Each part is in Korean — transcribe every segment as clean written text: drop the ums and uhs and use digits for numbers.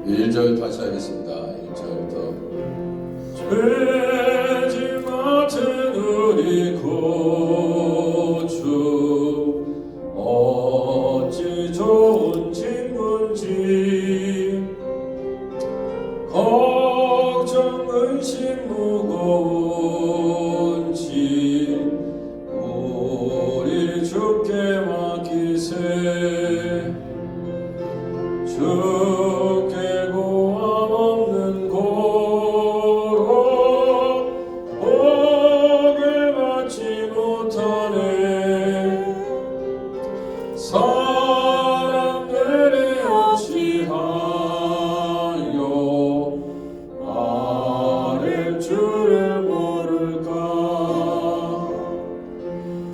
1절 다시 하겠습니다. 1절부터. 죄짐 맡은 우리 구주 어찌 좋은 친구인지 걱정 근심 무거운지 우리 주께 맡기세. 주께 고함 없는 고로 복을 받지 못하네. 사람들이 어찌하여 아랠 줄을 모를까.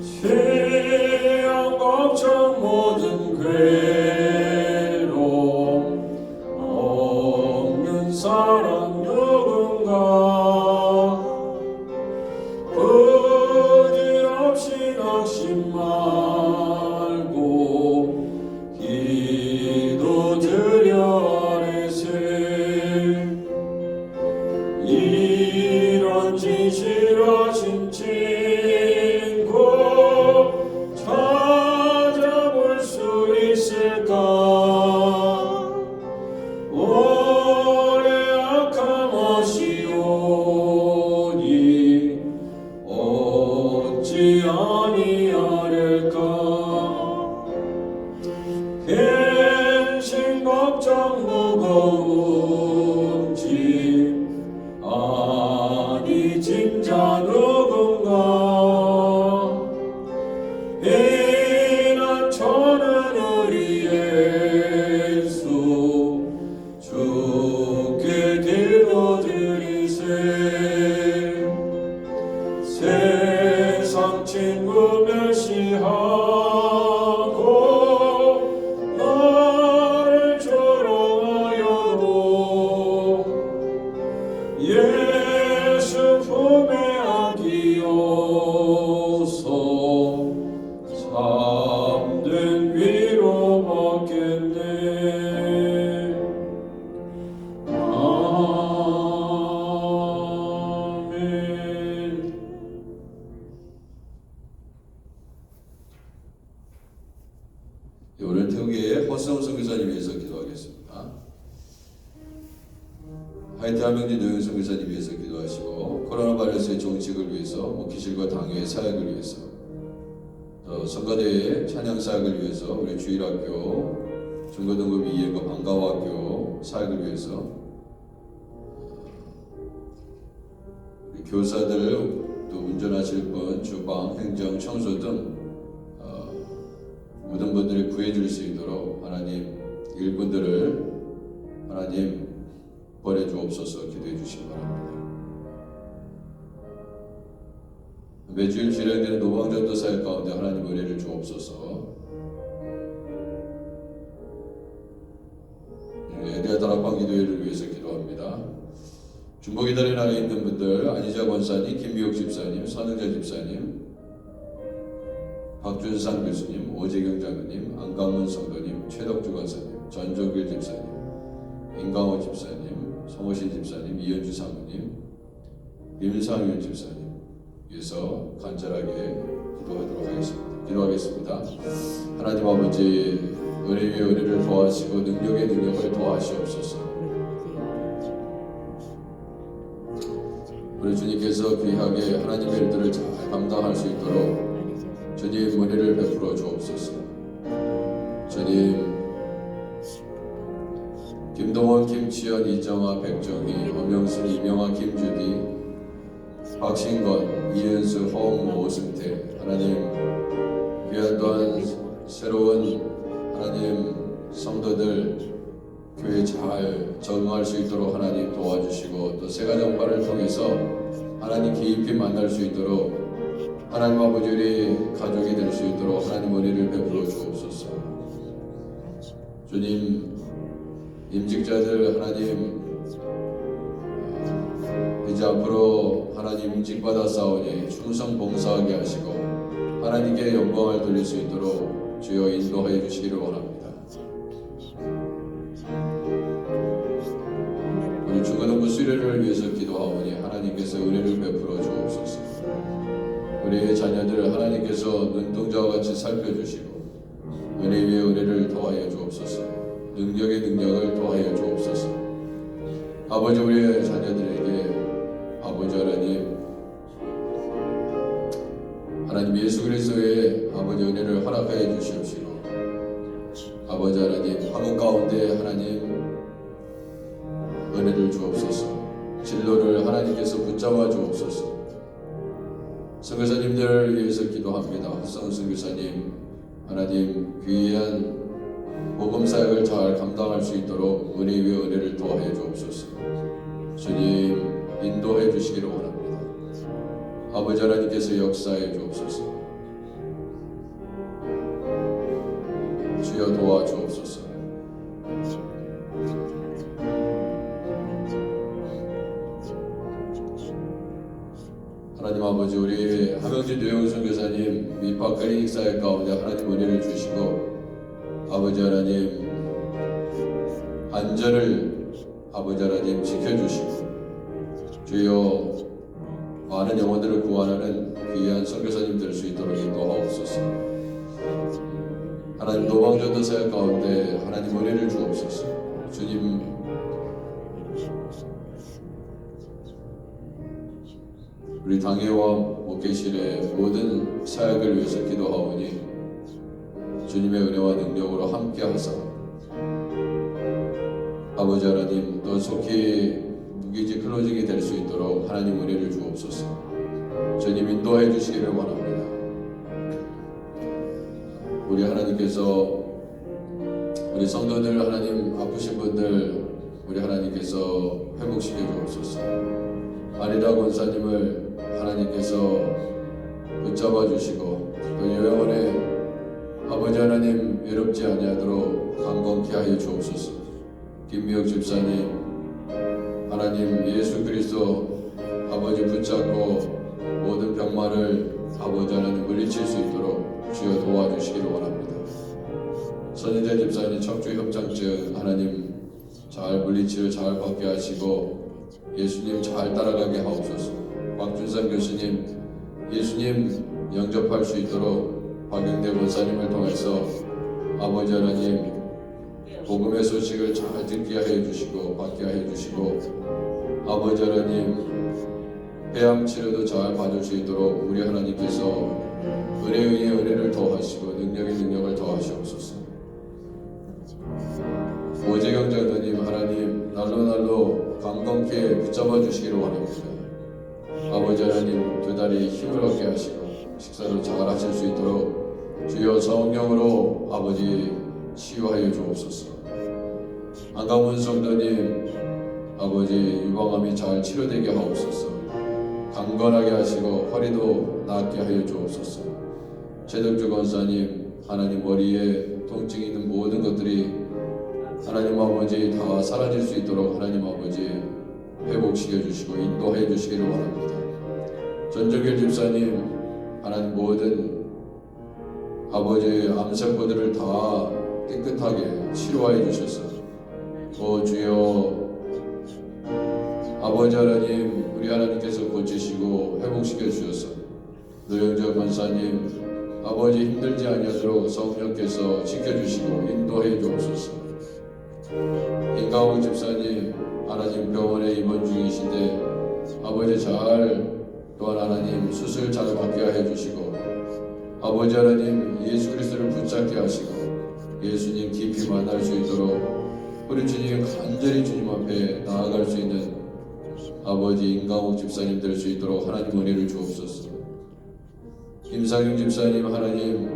시험 걱정 모든 괴로움 없는 사람 누군가. 부질없이 낙심 말고 기도드려 아뢰세. 이런 진실하신 친구 찾아볼 수 있을까. 오래 악함하시오니 어찌 아니하릴까. 근심 걱정 무거운지 아니 진짜 누군가. 비난처는 우리 예수 주께 기도드리세. 세상 친구 멸시하고 나를 조롱하여도 예수 품에 안기어서 참된 위로 받겠네. 아멘. 오늘 태국의 허수영 선교사님 위해서 기도하겠습니다. 하이티 한명진 노영 선교사님 위해서 기도하시고, 코로나 바이러스의 종식을 위해서, 목회실과 당회의 사역을 위해서, 또 성가대의 찬양 사역을 위해서, 우리 주일학교 중고등급 2학과 방과후학교 사역을 위해서, 우리 교사들, 또 운전하실 분, 주방, 행정, 청소 등 모든 분들이 구해줄 수 있도록 하나님 일꾼들을 하나님 보내주옵소서. 기도해 주시기 바랍니다. 매주일 진행되는 노방전도 사역 가운데 하나님 은혜를 주옵소서. 에디아 다락방 기도회를 위해서 기도합니다. 중보기다린 안에 있는 분들, 안희자 권사님, 김미옥 집사님, 선흥자 집사님, 박준상 교수님, 오재경 장로님, 안강문 성도님, 최덕주 권사님, 전종길 집사님, 임강호 집사님, 성호신 집사님, 이현주 사모님, 임상윤 집사님 위해서 간절하게 기도하겠습니다. 하나님 아버지, 은혜 위에 은혜를 더하시고 능력의 능력을 더하시옵소서. 우리 주님께서 귀하게 하나님의 일들을 잘 감당할 수 있도록 주님 은혜를 베풀어 주옵소서. 주님, 김동원, 김치연, 이정아, 백정희, 엄영순, 이명아, 김주디, 박신건, 이은수, 허은모, 오승태, 하나님 귀한 또한 새로운 하나님 성도들 교회 잘 적응할 수 있도록 하나님 도와주시고, 또 새가정파를 통해서 하나님 깊이 만날 수 있도록 하나님 아버지 우리 가족이 될 수 있도록 하나님 은혜를 베풀어 주옵소서. 주님, 임직자들 하나님 이제 앞으로 하나님 임직받아 싸우니 충성 봉사하게 하시고 하나님께 영광을 돌릴 수 있도록 주여 인도하여 주시기를 원합니다. 우리 주거동부 수련을 위해서 기도하오니 하나님께서 은혜를 베풀어 주옵소서. 우리의 자녀들을 하나님께서 눈동자와 같이 살펴주시고 은혜 위에 은혜를 더하여 주옵소서. 능력의 능력을 더하여 주옵소서. 아버지, 우리의 자녀들에게 아버지 하나님 예수 그리스도의 아버지 은혜를 허락하여 주시옵시고, 아버지 하나님 학문 가운데 하나님 은혜를 주옵소서. 진로를 하나님께서 붙잡아 주옵소서. 선교사님들을 위해서 기도합니다. 헛성 선교사님 하나님 귀한 복음 사역을 잘 감당할 수 있도록 은혜 위에 은혜를 더하여 주옵소서. 주님 인도해 주시기를 원합니다. 아버지 하나님께서 역사해 주옵소서. 주여 도와 주옵소서. 하나님 아버지, 우리 하명진 노영훈 선교사님 밑밥 클리닉 사역 가운데 하나님 은혜를 주시고, 아버지 하나님 안전을 아버지 하나님 지켜주시고, 주여 많은 영혼들을 구원하는 귀한 선교사님 될 수 있도록 인도하옵소서. 하나님 노방전도 사역 가운데 하나님 은혜를 주옵소서. 주님 우리 당회와 목회실의 모든 사역을 위해서 기도하오니 주님의 은혜와 능력으로 함께 하사 아버지 하나님 또 속히 무기지 클로징이 될 수 있도록 하나님 은혜를 주옵소서. 주님 인도해 주시기를 원합니다. 우리 하나님께서 우리 성도들 하나님 아프신 분들 우리 하나님께서 회복시켜 주옵소서. 아리라 권사님을 하나님께서 붙잡아 주시고 또 요양원에 아버지 하나님 외롭지 아니하도록 강건케 하여 주옵소서. 김미혁 집사님 하나님 예수 그리스도 아버지 붙잡고 모든 병마를 아버지 하나님 물리칠 수 있도록 주여 도와주시기를 원합니다. 선인재 집사님 척추 협장증 하나님 잘 물리치료 잘 받게 하시고 예수님 잘 따라가게 하옵소서. 박준상 교수님 예수님 영접할 수 있도록 박영대 권사님을 통해서 아버지 하나님 복음의 소식을 잘 듣게 하여 주시고 받게 하여 주시고 아버지 하나님 폐암 치료도 잘 받을 수 있도록 우리 하나님께서 은혜 위에 은혜를 더하시고 능력의 능력을 더하시옵소서. 오재경 장로님 하나님 날로 강건케 붙잡아 주시기를 원합니다. 아버지 하나님 두 다리 힘을 얻게 하시고 식사를 잘 하실 수 있도록 주여 성령으로 아버지 치유하여 주옵소서. 안강훈 성도님 아버지 유방암이 잘 치료되게 하옵소서. 강건하게 하시고 허리도 낫게 하여 주옵소서. 최덕주 권사님 하나님 머리에 통증이 있는 모든 것들이 하나님 아버지 다 사라질 수 있도록 하나님 아버지 회복시켜 주시고 인도해 주시기를 원합니다. 전정길 집사님 하나님 모든 아버지 암세포들을 다 깨끗하게 치료하여 주셔서 주여 아버지 하나님 우리 하나님께서 고치시고 회복시켜 주셔서 노영재 권사님 아버지 힘들지 아니하도록 성령께서 지켜주시고 인도해 주옵소서. 김강욱 집사님 하나님 병원에 입원 중이신데 아버지 잘 또한 하나님 수술 잘 받게 해주시고 아버지 하나님 예수 그리스도를 붙잡게 하시고 예수님 깊이 만날 수 있도록 우리 주님 간절히 주님 앞에 나아갈 수 있는 아버지 임강욱 집사님 될 수 있도록 하나님 은혜를 주옵소서. 김상윤 집사님 하나님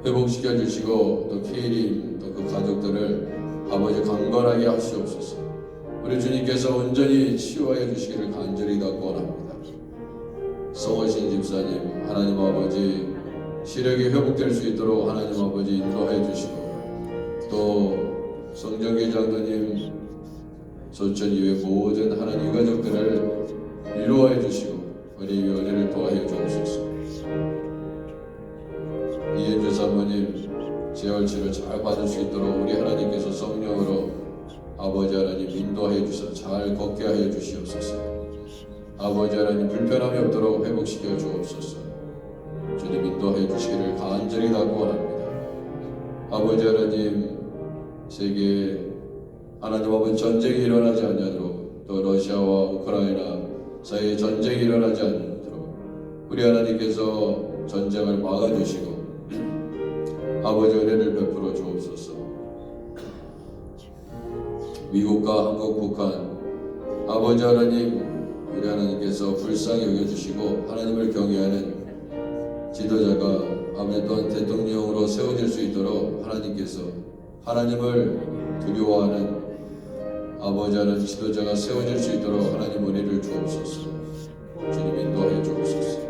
회복시켜 주시고 또 케이린 또 그 가족들을 아버지 강건하게 하시옵소서. 우리 주님께서 온전히 치유하여 주시기를 간절히 원합니다. 성호신 집사님 하나님 아버지 시력이 회복될 수 있도록 하나님 아버지 인도해 주시고 또 성정기 장로님 소천 이외 모든 하나님 가족들을 위로해 주시고 우리 은혜를 도와해 주옵소서. 이현주 사모님 재활치료 잘 받을 수 있도록 우리 하나님께서 성령으로 아버지 하나님 인도하여 인도하여 주셔서 잘 걷게 하여 주시옵소서. 아버지 하나님 불편함이 없도록 회복시켜 주옵소서. 주님 인도하여 주시기를 간절히 간구합니다. 아버지 하나님 세계에 하나님 아버지 전쟁이 일어나지 않도록 또 러시아와 우크라이나 사이에 전쟁이 일어나지 않도록 우리 하나님께서 전쟁을 막아주시고 아버지 은혜를 베풀어 주옵소서. 미국과 한국, 북한 아버지 하나님 우리 하나님께서 불쌍히 여겨주시고 하나님을 경외하는 지도자가 아버지 또한 대통령으로 세워질 수 있도록 하나님께서 하나님을 두려워하는 아버지 하나님 지도자가 세워질 수 있도록 하나님 은혜를 주옵소서. 주님 인도하여 주옵소서.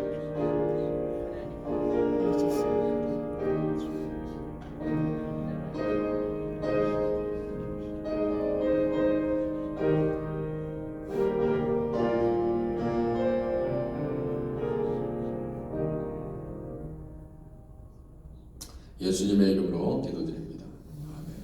예수님의 이름으로 기도드립니다. 아멘.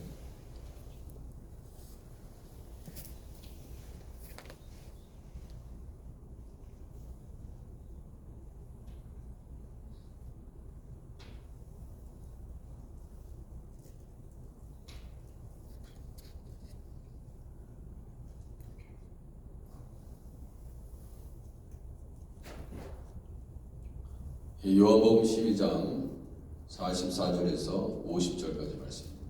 요한복음 12장 44절에서 50절까지 말씀입니다.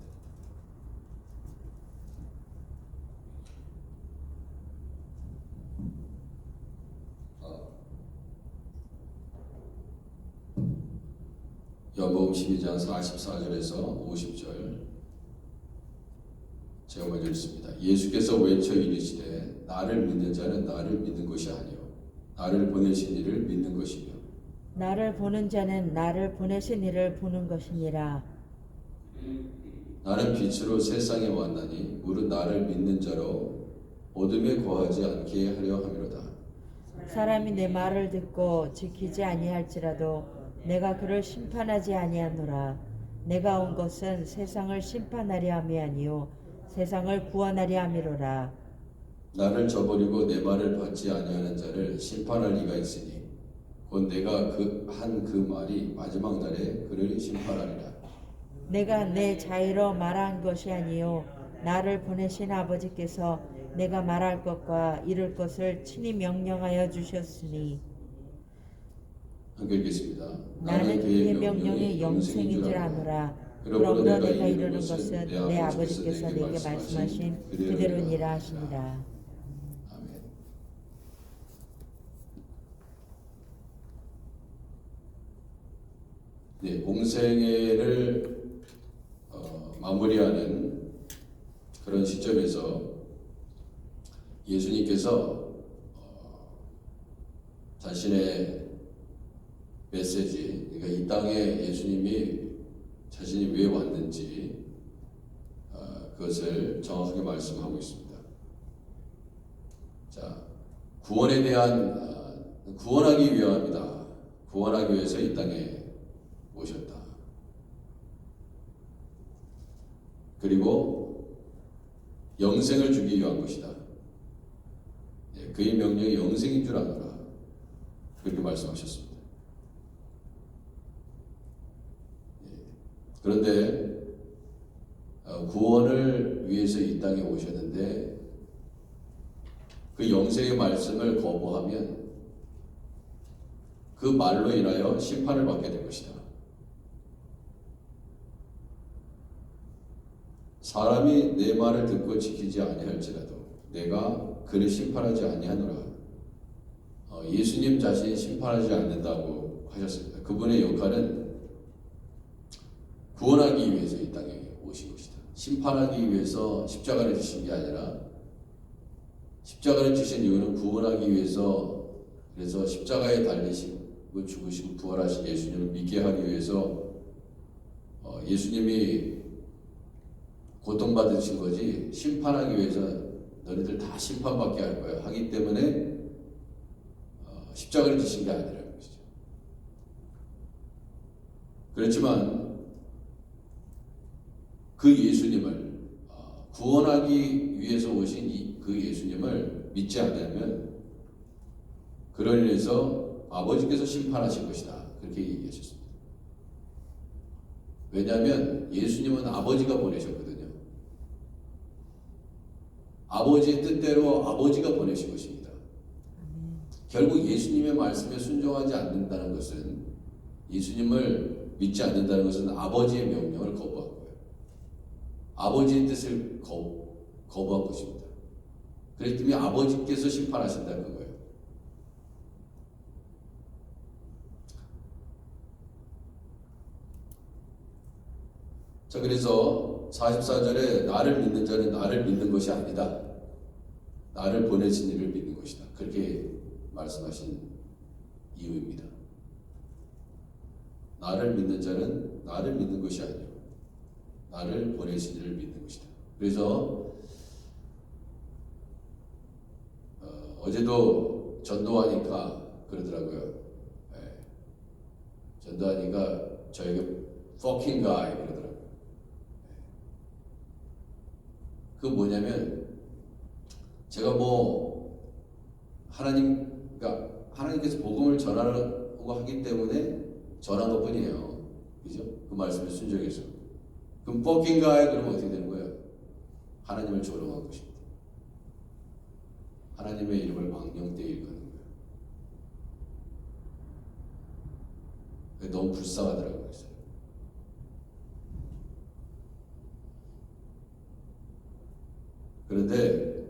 요한복음 12장 44절에서 50절 제가 먼저 읽습니다. 예수께서 외쳐 이르시되 나를 믿는 자는 나를 믿는 것이 아니요 나를 보내신 이를 믿는 것이며 나를 보는 자는 나를 보내신 이를 보는 것이니라. 나는 빛으로 세상에 왔나니 무릇 나를 믿는 자로 어둠에 거하지 않게 하려 함이로다. 사람이 내 말을 듣고 지키지 아니할지라도 내가 그를 심판하지 아니하노라. 내가 온 것은 세상을 심판하려 함이 아니요 세상을 구원하려 함이로라. 나를 저버리고 내 말을 받지 아니하는 자를 심판할 이가 있으니 곧 내가 그 말이 마지막 날에 그를 심판하리라. 내가 내 자유로 말한 것이 아니요 나를 보내신 아버지께서 내가 말할 것과 이룰 것을 친히 명령하여 주셨으니 함께 읽겠습니다. 나는 그의 명령이 영생인 줄 아노라. 그러므로 내가 이루는 것은 내 아버지께서 내게 말씀하신 그대로니라 하시니라. 아멘. 네, 공생애를 마무리하는 그런 시점에서 예수님께서 자신의 메시지, 그러니까 이 땅에 예수님이 자신이 왜 왔는지 그것을 정확하게 말씀하고 있습니다. 자, 구원에 대한 구원하기 위함이다. 구원하기 위해서 이 땅에 오셨다. 그리고 영생을 주기 위한 것이다. 네, 그의 명령이 영생인 줄 아노라. 그렇게 말씀하셨습니다. 네, 그런데 구원을 위해서 이 땅에 오셨는데 그 영생의 말씀을 거부하면 그 말로 인하여 심판을 받게 될 것이다. 사람이 내 말을 듣고 지키지 아니할지라도 내가 그를 심판하지 아니하노라. 예수님 자신이 심판하지 않는다고 하셨습니다. 그분의 역할은 구원하기 위해서 이 땅에 오신 것이다. 심판하기 위해서 십자가를 지신 게 아니라 십자가를 지신 이유는 구원하기 위해서, 그래서 십자가에 달리시고 죽으시고 부활하신 예수님을 믿게 하기 위해서 예수님이 고통받으신 거지 심판하기 위해서 너희들 다 심판받게 할 거야 하기 때문에 십자가를 지신 게 아니라는 것이죠. 그렇지만 그 예수님을 구원하기 위해서 오신 그 예수님을 믿지 않으면 그런 일에서 아버지께서 심판하실 것이다. 그렇게 얘기하셨습니다. 왜냐하면 예수님은 아버지가 보내셨거든요. 아버지의 뜻대로 아버지가 보내신 것입니다. 결국 예수님의 말씀에 순종하지 않는다는 것은, 예수님을 믿지 않는다는 것은 아버지의 명령을 거부한 거예요. 아버지의 뜻을 거부한 것입니다. 그렇기 때문에 아버지께서 심판하신다는 그거예요. 자, 그래서 44절에 나를 믿는 자는 나를 믿는 것이 아니다. 나를 보내신 이를 믿는 것이다. 그렇게 말씀하신 이유입니다. 나를 믿는 자는 나를 믿는 것이 아니요, 나를 보내신 이를 믿는 것이다. 그래서 어제도 전도하니까 그러더라고요. 예. 전도하니까 저에게 fucking guy 그러더라고요. 그 뭐냐면, 제가 뭐 그러니까 하나님께서 복음을 전하라고 하기 때문에 전한 것뿐이에요. 그죠? 그 말씀에 순종해서. 그럼 뻑긴가에 그러면 어떻게 되는 거예요? 하나님을 조롱한 것입니다. 하나님의 이름을 망령되이 일컫는 거예요. 그게 너무 불쌍하더라고요. 그런데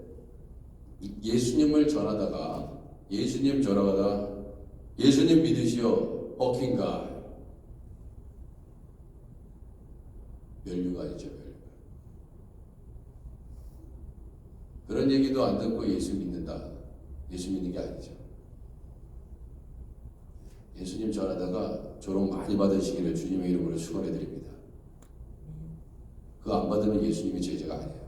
예수님을 전하다가 예수님 믿으시오 뻑긴가, 멸류가 아니죠. 그런 얘기도 안 듣고 예수 믿는다. 예수 믿는 게 아니죠. 예수님 전하다가 조롱 많이 받으시기를 주님의 이름으로 축원해 드립니다. 그거 안 받으면 예수님이 제자가 아니에요.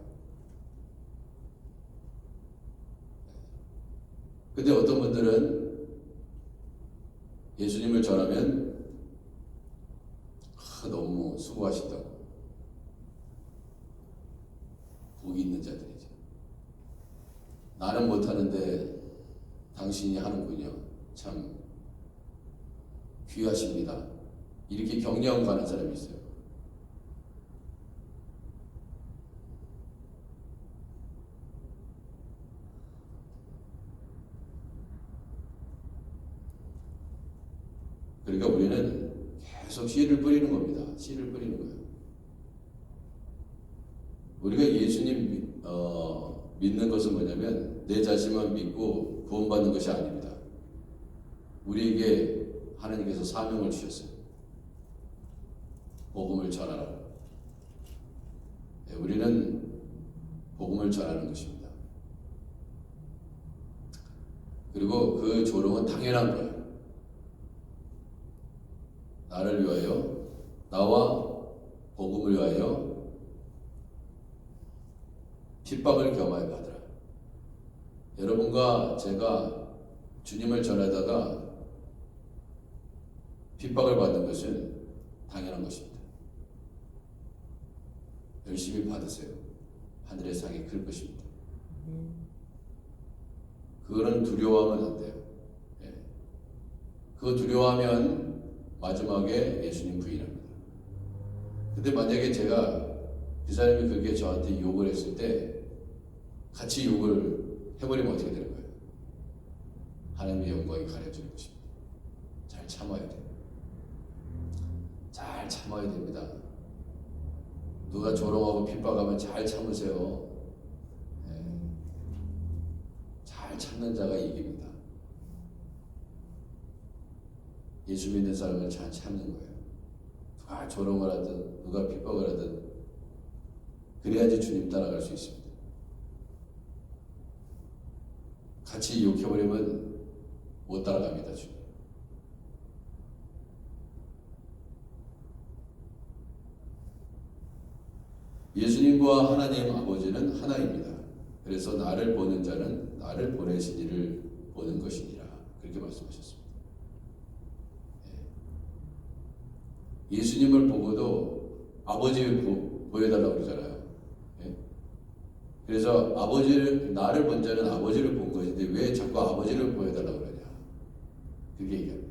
근데 어떤 분들은 예수님을 전하면 너무 수고하신다고, 복이 있는 자들이죠. 나는 못하는데 당신이 하는군요. 참 귀하십니다. 이렇게 격려하고 가는 사람이 있어요. 그러니까 우리는 계속 씨를 뿌리는 겁니다. 씨를 뿌리는 거예요. 우리가 예수님 믿는 것은 뭐냐면 내 자신만 믿고 구원받는 것이 아닙니다. 우리에게 하나님께서 사명을 주셨어요. 복음을 전하라. 우리는 복음을 전하는 것입니다. 그리고 그 조롱은 당연한 거예요. 나를 위하여, 나와 복음을 위하여 핍박을 겸하여 받으라. 여러분과 제가 주님을 전하다가 핍박을 받는 것은 당연한 것입니다. 열심히 받으세요. 하늘의 상이 클 것입니다. 그거는 두려워하면 안 돼요. 예. 그거 두려워하면 마지막에 예수님 부인합니다. 근데 만약에 제가 그 사람이 그렇게 저한테 욕을 했을 때 같이 욕을 해버리면 어떻게 되는 거예요? 하나님의 영광이 가려지는 것입니다. 잘 참아야 돼요. 잘 참아야 됩니다. 누가 조롱하고 핍박하면 잘 참으세요. 네. 잘 참는 자가 이깁니다. 예수 믿는 사람은 잘 참는 거예요. 누가 조롱을 하든 누가 핍박을 하든 그래야지 주님 따라갈 수 있습니다. 같이 욕해버리면 못 따라갑니다. 주님. 예수님과 하나님 아버지는 하나입니다. 그래서 나를 보는 자는 나를 보내신 이를 보는 것이니라. 그렇게 말씀하셨습니다. 예수님을 보고도 아버지 보여달라고 그러잖아요. 그래서 나를 본 자는 아버지를 본 것인데 왜 자꾸 아버지를 보여달라고 그러냐. 그게 얘기합니다.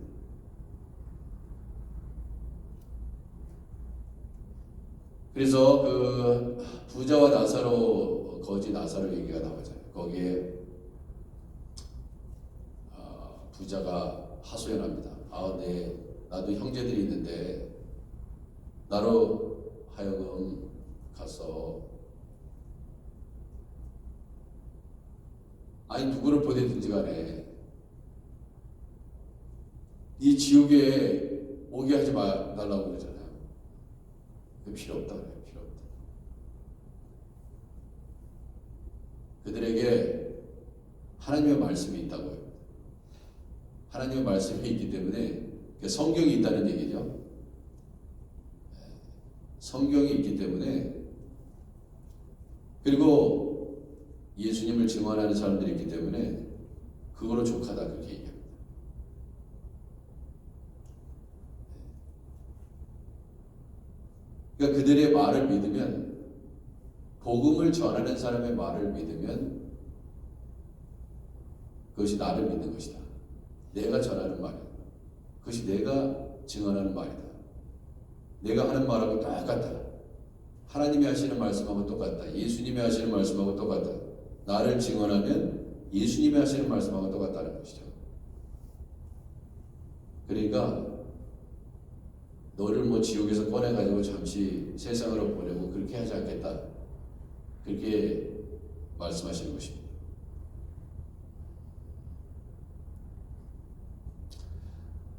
그래서 그 부자와 나사로, 거지 나사로 얘기가 나오잖아요. 거기에 부자가 하소연합니다. 나도 형제들이 있는데 나로 하여금 가서 누구를 보내든지 간에 이 지옥에 오게 하지 말라고 그러잖아요. 필요 없다 그래요. 필요 없다. 그들에게 하나님의 말씀이 있다고요. 하나님의 말씀이 있기 때문에 성경이 있다는 얘기죠. 성경이 있기 때문에, 그리고 예수님을 증언하는 사람들이 있기 때문에 그거로 족하다 그렇게 얘기합니다. 그러니까 그들의 말을 믿으면, 복음을 전하는 사람의 말을 믿으면 그것이 나를 믿는 것이다. 내가 전하는 말이다. 그것이 내가 증언하는 말이다. 내가 하는 말하고 똑같다. 하나님이 하시는 말씀하고 똑같다. 예수님이 하시는 말씀하고 똑같다. 나를 증언하면 예수님이 하시는 말씀하고 똑같다는 것이죠. 그러니까 너를 지옥에서 꺼내가지고 잠시 세상으로 보내고 그렇게 하지 않겠다. 그렇게 말씀하시는 것입니다.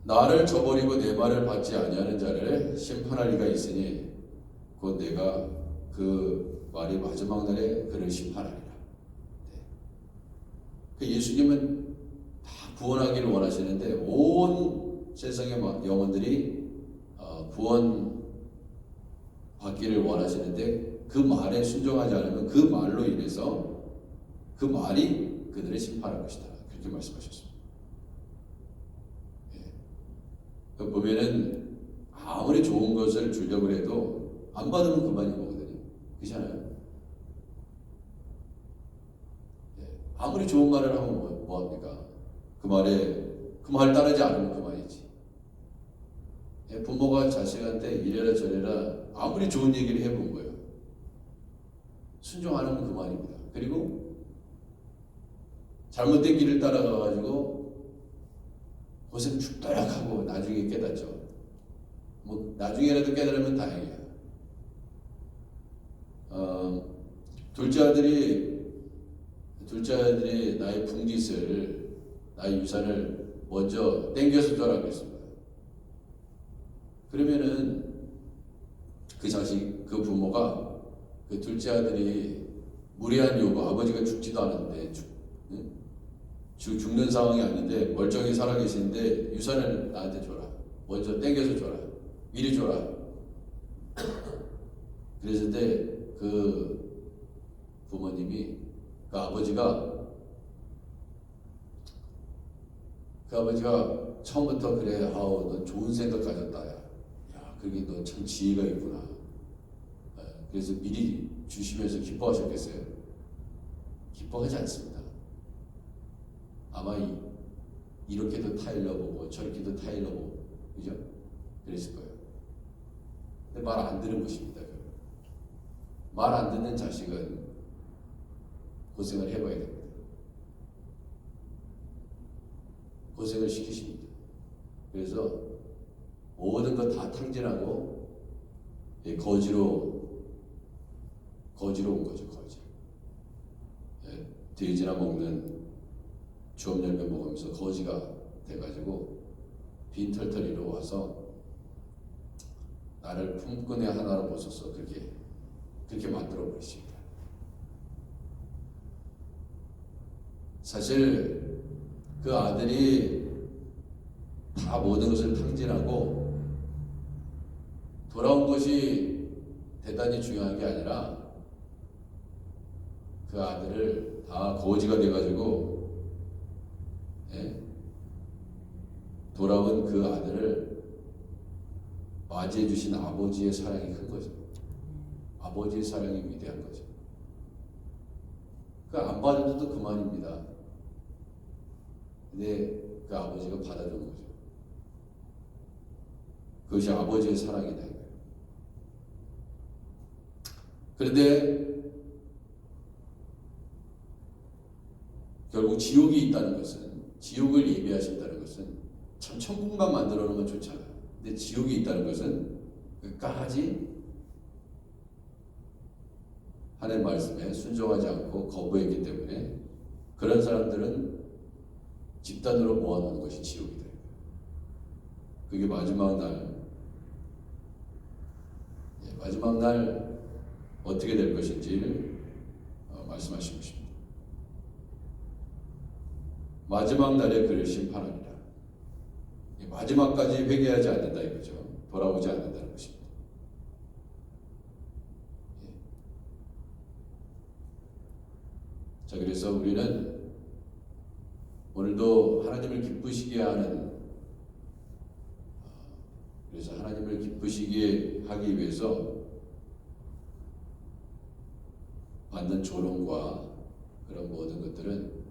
나를 저버리고 내 말을 받지 아니하는 자를 심판할 리가 있으니 곧 내가 그 말이 마지막 날에 그를 심판하리라. 예수님은 다 구원하기를 원하시는데 온 세상의 영혼들이 구원 받기를 원하시는데 그 말에 순종하지 않으면 그 말로 인해서 그 말이 그들을 심판할 것이다. 그렇게 말씀하셨습니다. 보면은 아무리 좋은 것을 주려고 해도 안 받으면 그만인 거거든요. 그렇잖아요. 아무리 좋은 말을 하면 뭐 합니까? 그 말 따르지 않으면 그만이지. 부모가 자식한테 이래라 저래라 아무리 좋은 얘기를 해본 거예요. 순종 안 하면 그만입니다. 그리고 잘못된 길을 따라가가지고 고생 죽도록 하고 나중에 깨닫죠. 나중에라도 깨달으면 다행이야. 둘째 아들이 나의 분깃을, 나의 유산을 먼저 땡겨서 줘라고 했습니다. 그러면은 그 부모가 그 둘째 아들이 무리한 요구, 아버지가 죽지도 않았는데 죽는 상황이 아닌데 멀쩡히 살아계시는데 유산을 나한테 줘라. 먼저 땡겨서 줘라. 미리 줘라. 그랬을 때 그 부모님이 그 아버지가 처음부터 그래, 너 좋은 생각 가졌다. 야, 그게 너 참 지혜가 있구나. 그래서 미리 주시면서 기뻐하셨겠어요? 기뻐하지 않습니다. 아마 이렇게도 타일러보고 저렇게도 타일러보고, 그죠? 그랬을 거예요. 근데 말 안 듣는 것입니다. 말 안 듣는 자식은 고생을 해봐야 됩니다. 고생을 시키십니다. 그래서 모든 것 다 탕진하고 거지로 온 거죠. 거지. 돼지나 먹는 주업 열매 먹으면서 거지가 돼가지고 빈털터리로 와서 나를 품꾼의 하나로 보소서 그렇게 만들어 버리십니다. 사실 그 아들이 다 모든 것을 탕진하고 돌아온 것이 대단히 중요한 게 아니라 그 아들을 다 거지가 돼가지고 돌아온 그 아들을 맞이해 주신 아버지의 사랑이 큰 거죠. 아버지의 사랑이 위대한 거죠. 그 안 받아도 그만입니다. 근데 그 아버지가 받아준 거죠. 그것이 아버지의 사랑이다 이거예요. 그런데 결국 지옥이 있다는 것은, 지옥을 예비하신다는 것은 참 천국만 만들어 놓으면 좋잖아요. 근데 지옥이 있다는 것은 끝까지 하나님 말씀에 순종하지 않고 거부했기 때문에 그런 사람들은 집단으로 모아놓는 것이 지옥이다. 그게 마지막 날 어떻게 될 것인지를 말씀하신 것입니다. 마지막 날에 그를 심판하리라. 마지막까지 회개하지 않는다 이거죠. 돌아오지 않는다는 것입니다. 자, 그래서 우리는 오늘도 하나님을 기쁘시게 하는, 그래서 하나님을 기쁘시게 하기 위해서 받는 조롱과 그런 모든 것들은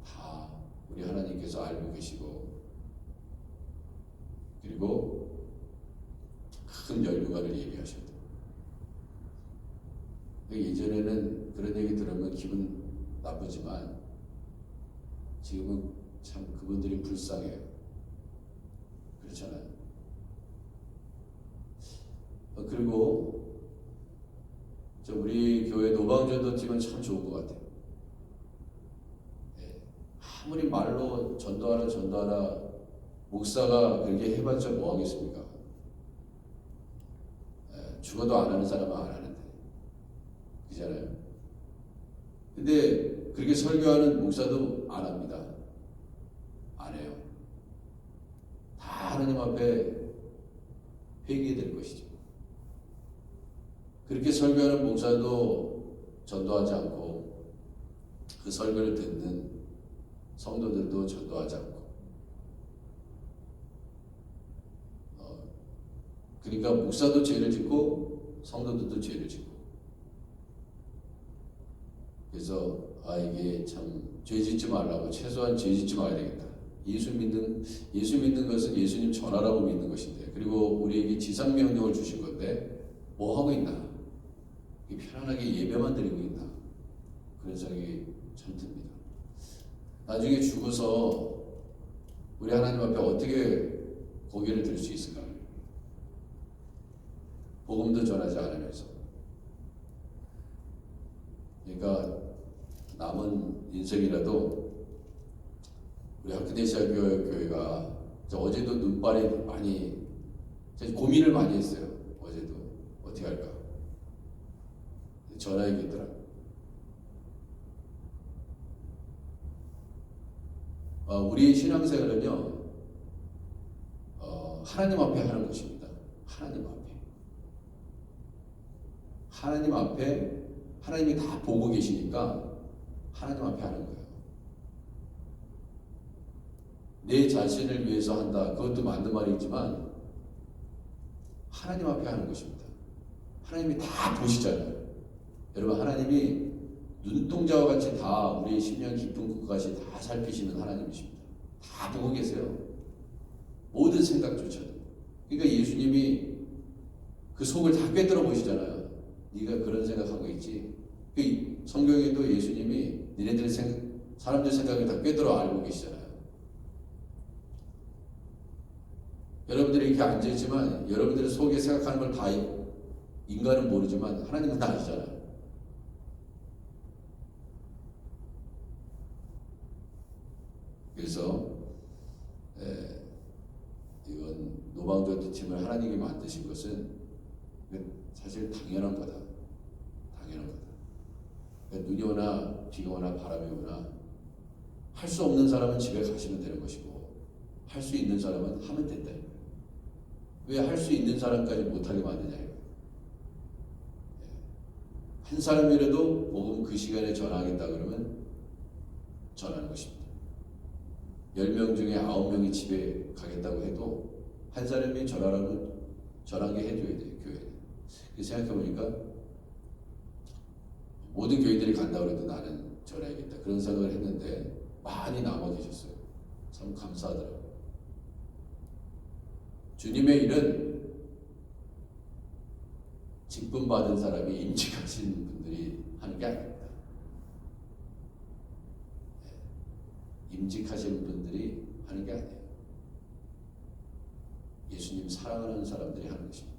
다 우리 하나님께서 알고 계시고, 그리고 큰 멸류관을 예비하셨다. 예전에는 그런 얘기 들으면 기분 나쁘지만 지금은 참 그분들이 불쌍해요. 그렇잖아요. 그리고 우리 교회 노방전도팀은 참 좋은 것 같아요. 아무리 말로 전도하라 목사가 그렇게 해봤자 뭐 하겠습니까? 죽어도 안 하는 사람은 안 하는데, 그잖아요. 근데 그렇게 설교하는 목사도 안 합니다. 안 해요. 다 하나님 앞에 회개될 것이죠. 그렇게 설교하는 목사도 전도하지 않고 그 설교를 듣는 성도들도 전도하지 않고, 그러니까 목사도 죄를 짓고 성도들도 죄를 짓고, 그래서 이게 참 죄 짓지 말라고, 최소한 죄 짓지 말아야 되겠다. 예수 믿는 것은 예수님 전하라고 믿는 것인데, 그리고 우리에게 지상명령을 주신 건데 뭐 하고 있나? 편안하게 예배만 드리고 있나? 그런 생각이 참 듭니다. 나중에 죽어서 우리 하나님 앞에 어떻게 고개를 들 수 있을까? 복음도 전하지 않으면서. 그러니까 남은 인생이라도 우리 하크데시아 교회가 어제도 눈발이 많이, 고민을 많이 했어요. 어제도 어떻게 할까? 전화해야겠더라고요. 우리 신앙생활은요, 하나님 앞에 하는 것입니다. 하나님 앞에. 하나님 앞에, 하나님이 다 보고 계시니까 하나님 앞에 하는 거예요. 내 자신을 위해서 한다, 그것도 맞는 말이지만 하나님 앞에 하는 것입니다. 하나님이 다 보시잖아요. 여러분, 하나님이 눈동자와 같이 다 우리의 심령 깊은 곳까지 다 살피시는 하나님이십니다. 다 보고 계세요. 모든 생각조차도. 그러니까 예수님이 그 속을 다 꿰뚫어 보시잖아요. 네가 그런 생각하고 있지. 성경에도 예수님이 사람들 생각을 다 꿰뚫어 알고 계시잖아요. 여러분들이 이렇게 앉아있지만 여러분들의 속에 생각하는 걸 다 인간은 모르지만 하나님은 다 아시잖아요. 그래서 이건 노방전도 팀을 하나님이 만드신 것은 사실 당연한 거다. 당연한 거다. 그러니까 눈이 오나 비가 오나 바람이 오나 할 수 없는 사람은 집에 가시면 되는 것이고, 할 수 있는 사람은 하면 된다. 왜 할 수 있는 사람까지 못하게 만드냐. 한 사람이라도 복음 그 시간에 전하겠다 그러면 전하는 것입니다. 10명 중에 9명이 집에 가겠다고 해도 한 사람이 전하게 해줘야 돼요. 교회에. 생각해보니까 모든 교회들이 간다고 해도 나는 전해야겠다. 그런 생각을 했는데 많이 남아 계셨어요. 참 감사하더라고요. 주님의 일은 직분 받은 사람이 임직하신 분들이 하는 게 아닙니다. 임직하신 분들이 하는 게 아니에요. 예수님 사랑하는 사람들이 하는 것입니다.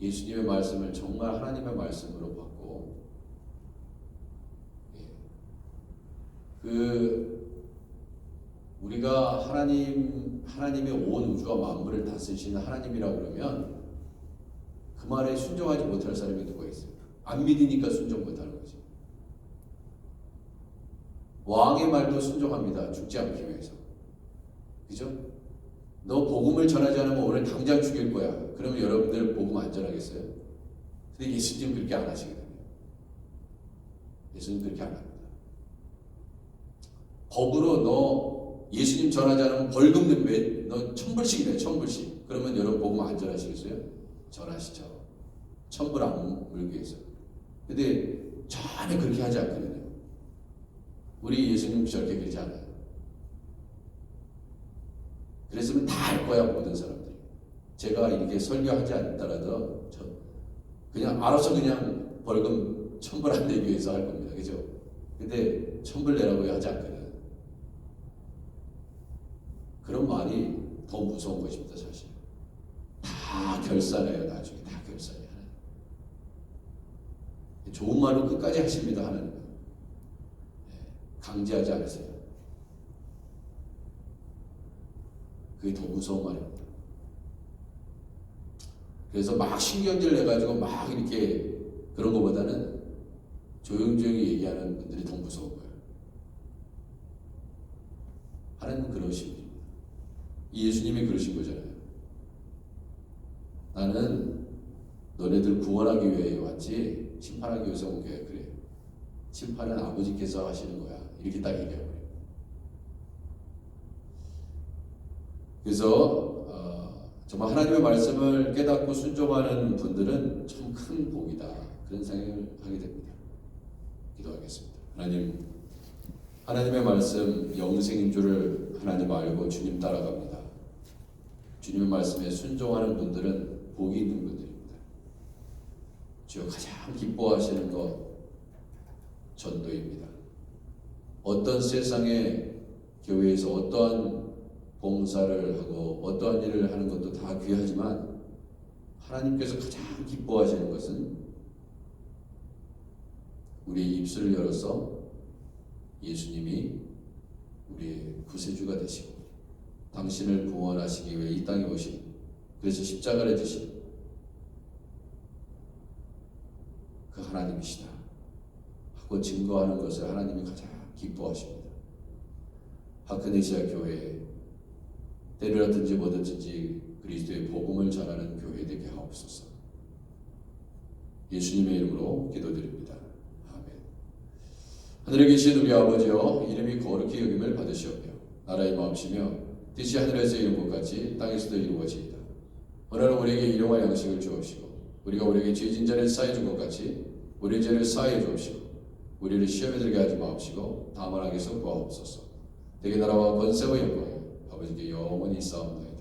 예수님의 말씀을 정말 하나님의 말씀으로 받고, 우리가 하나님의 온 우주와 만물을 다스리시는 하나님이라고 그러면 그 말에 순종하지 못할 사람이 누가 있어요? 안 믿으니까 순종 못하는 거지. 왕의 말도 순종합니다. 죽지 않기 위해서. 그죠? 너 복음을 전하지 않으면 오늘 당장 죽일 거야. 그러면 여러분들 복음 안 전하겠어요? 근데 예수님 그렇게 안 하시거든요. 예수님 그렇게 안 합니다. 법으로 너 예수님 전하지 않으면 벌금 내면 너 1000불씩이네. 1000불씩. 그러면 여러분 복음 안 전하시겠어요? 전하시죠. 1000불 안 물기 위해서. 근데 전혀 그렇게 하지 않거든요. 우리 예수님 저렇게 그러지 않아요. 그랬으면 다 알 거야, 모든 사람들이. 제가 이렇게 설교하지 않더라도 그냥 알아서 그냥 벌금 1000불 안 내기 위해서 할 겁니다. 그죠? 근데 1000불 내라고 하지 않거든. 그런 말이 더 무서운 것입니다, 사실. 다 결산해요, 나중에. 다 결산해요. 좋은 말로 끝까지 하십니다, 하나님은. 강제하지 않으세요. 그게 더 무서운 말입니다. 그래서 막 신경질 내가지고 막 이렇게 그런 것보다는 조용조용히 얘기하는 분들이 더 무서운 거예요. 하나님은 그러신 분입니다. 예수님이 그러신 거잖아요. 나는 너네들 구원하기 위해 왔지 심판하기 위해서 온 게 그래. 심판은 아버지께서 하시는 거야. 이렇게 딱 얘기하고. 그래서 정말 하나님의 말씀을 깨닫고 순종하는 분들은 참 큰 복이다. 그런 생각을 하게 됩니다. 기도하겠습니다. 하나님의 말씀 영생인 줄을 하나님 알고 주님 따라갑니다. 주님의 말씀에 순종하는 분들은 복이 있는 분들입니다. 주여 가장 기뻐하시는 것 전도입니다. 어떤 세상의 교회에서 어떠한 봉사를 하고 어떠한 일을 하는 것도 다 귀하지만 하나님께서 가장 기뻐하시는 것은 우리의 입술을 열어서 예수님이 우리의 구세주가 되시고 당신을 구원하시기 위해 이 땅에 오신, 그래서 십자가를 지신 그 하나님이시다 하고 증거하는 것을 하나님이 가장 기뻐하십니다. 하크네시아 교회에 때를 얻든지 못 얻든지 그리스도의 복음을 전하는 교회 되게 하옵소서. 예수님의 이름으로 기도드립니다. 아멘. 하늘에 계신 우리 아버지여, 이름이 거룩히 여김을 받으시오며 나라의 마음이시며 뜻이 하늘에서 이룬 것 같이 땅에서도 이루어지이다. 오늘은 우리에게 일용할 양식을 주옵시고 우리가 우리에게 죄진 자를 사해 준 것 같이 우리 죄를 사해 주옵시고 우리를 시험에 들게 하지 마옵시고 다만 악에서 구하옵소서. 대개 나라와 권세와 영광이 아버지께 영원히 있사옵나이다.